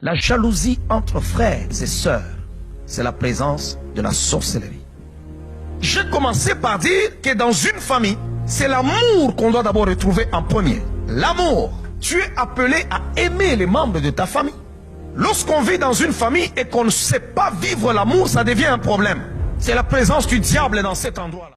La jalousie entre frères et sœurs, c'est la présence de la sorcellerie. J'ai commencé par dire que dans une famille, c'est l'amour qu'on doit d'abord retrouver en premier. L'amour. Tu es appelé à aimer les membres de ta famille. Lorsqu'on vit dans une famille et qu'on ne sait pas vivre l'amour, ça devient un problème. C'est la présence du diable dans cet endroit-là.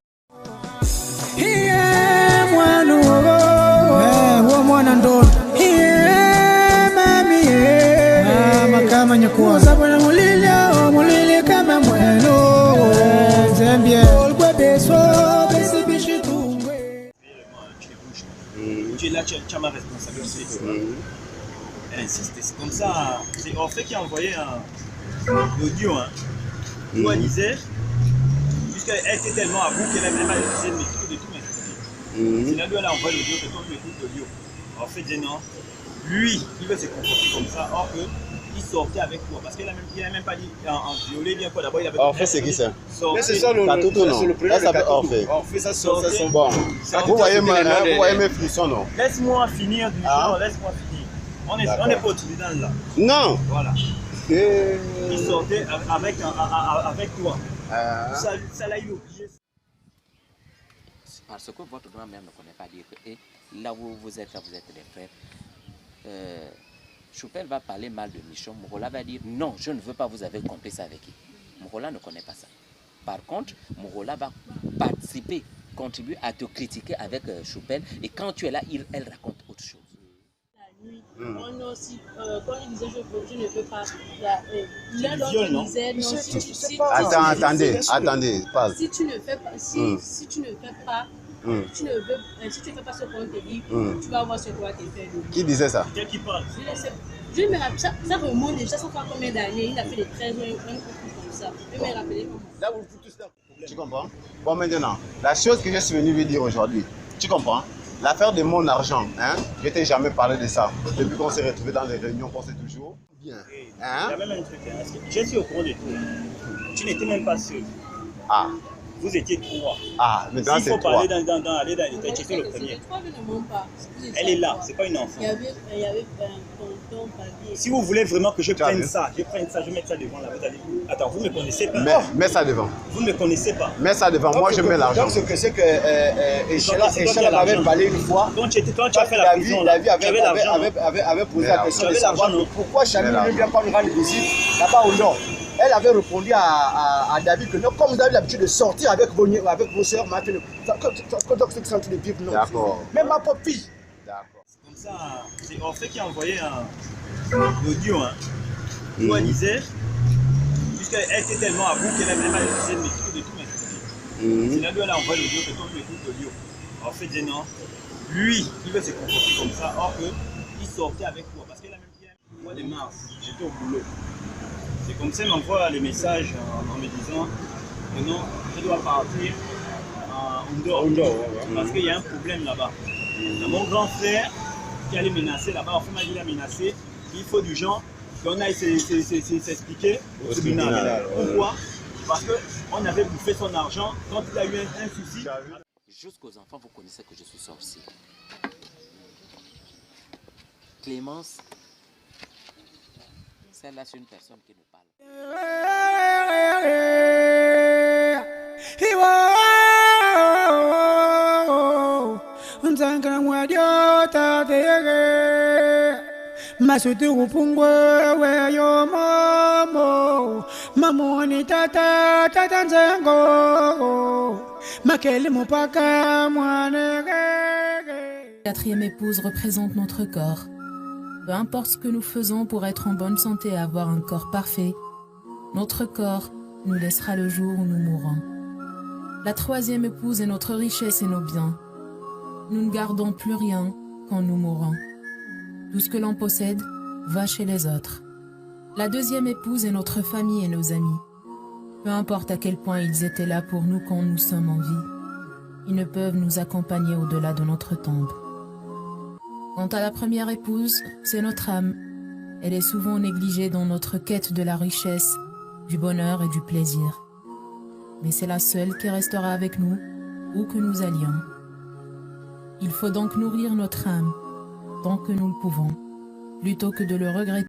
Là, tu as ma responsabilité. Elle insiste. C'est comme ça. C'est Orphée qui a envoyé un audio. Où elle disait, puisqu'elle était tellement à bout qu'elle avait même essayé de m'écouter de tout m'expliquer. C'est là où elle a envoyé l'audio, que toi tu écoutes l'audio. Orphée disait non. Lui, il veut se comporter comme ça, or que il sortait avec toi. Parce qu'il n'a même pas dit en violé, bien quoi. D'abord, il avait. Orphée, c'est qui ça? Mais c'est ça le prénom. Ça s'appelle Orphée. Orphée, ça sort. Bon. Vous voyez mes frissons, non? Laisse-moi finir du genre, laisse-moi finir. On n'est pas au tribunal là. Non. Voilà. Il sortait avec toi. Ça l'a eu oublié. Parce que votre grand-mère ne connaît pas dire que là où vous êtes des frères. Choupel va parler mal de Michon. Mourola va dire non, je ne veux pas, vous avez compris ça avec qui. Mourola ne connaît pas ça. Par contre, Mourola va participer, contribuer à te critiquer avec Choupel. Et quand tu es là, elle raconte autre chose. La nuit, on aussi, quand il disait je ne veux pas, l'un d'entre disait non, si attendez, passe. Si tu ne fais pas, si tu ne fais pas, si tu ne fais pas ce qu'on te dit, tu vas voir ce qu'on va te faire. Qui disait ça? C'est qui parle? Je me rappelle, ça remonte déjà, ça fait combien d'années? Il a fait des 13 ans, un coup comme ça. Je me rappelle comment. Là, vous foutez ça. Tu comprends? Bon, maintenant, la chose que je suis venu vous dire aujourd'hui, tu comprends? L'affaire de mon argent, je t'ai jamais parlé de ça. Depuis qu'on s'est retrouvés dans les réunions, on sait toujours bien. Il y a même un truc, je suis au courant de tout. Tu n'étais même pas seul. Ah. Vous étiez trois. Ah, maintenant c'est trois. S'il faut aller dans les détails, tu étais le premier. Elle est là, c'est pas une enfant. Il y avait tonton, papier. Si vous voulez vraiment que je prenne ça, je mets ça devant là. Vous allez... Attends, vous ne me connaissez pas. Mets ça devant. Vous ne me connaissez pas. Mets ça devant, moi je mets l'argent. Donc ce que c'est que Echela m'avait parlé une fois. Donc tu as fait la prison. La vie avait posé la question de savoir pourquoi Chami ne vient pas nous rendre visite là-bas au nord. Elle avait répondu à David que non, comme vous avez l'habitude de sortir avec vos soeurs, donc ceux qui sont tous les vivres, non. D'accord. Même ma propre fille. D'accord. C'est comme ça, c'est Orphée qui a envoyé un audio où elle disait, puisqu'elle était tellement à bout qu'elle avait même essayé de m'écouter de tout m'expliquer. C'est là où elle a envoyé l'audio, que toi tu écoutes l'audio. Orphée disait non. Lui, il veut se comporter comme ça, or que il sortait avec toi. Parce qu'elle a même dit, au mois de mars, j'étais au boulot. C'est comme ça, elle m'envoie le message en me disant que non, je dois partir à Oundor. Parce qu'il y a un problème là-bas. Il y a mon grand frère qui allait menacer là-bas. Enfin, il a menacé. Il faut du genre qu'on aille s'expliquer au tribunal. Pourquoi? Parce qu'on avait bouffé son argent quand il a eu un souci. Jusqu'aux enfants, vous connaissez que je suis sorcier. Clémence, celle-là, c'est une personne qui nous parle. Quatrième épouse représente notre corps. Peu importe ce que nous faisons pour être en bonne santé et avoir un corps parfait, notre corps nous laissera le jour où nous mourrons. La troisième épouse est notre richesse et nos biens. Nous ne gardons plus rien quand nous mourons. Tout ce que l'on possède va chez les autres. La deuxième épouse est notre famille et nos amis. Peu importe à quel point ils étaient là pour nous quand nous sommes en vie, ils ne peuvent nous accompagner au-delà de notre tombe. Quant à la première épouse, c'est notre âme. Elle est souvent négligée dans notre quête de la richesse, du bonheur et du plaisir. Mais c'est la seule qui restera avec nous, où que nous allions. Il faut donc nourrir notre âme, tant que nous le pouvons, plutôt que de le regretter.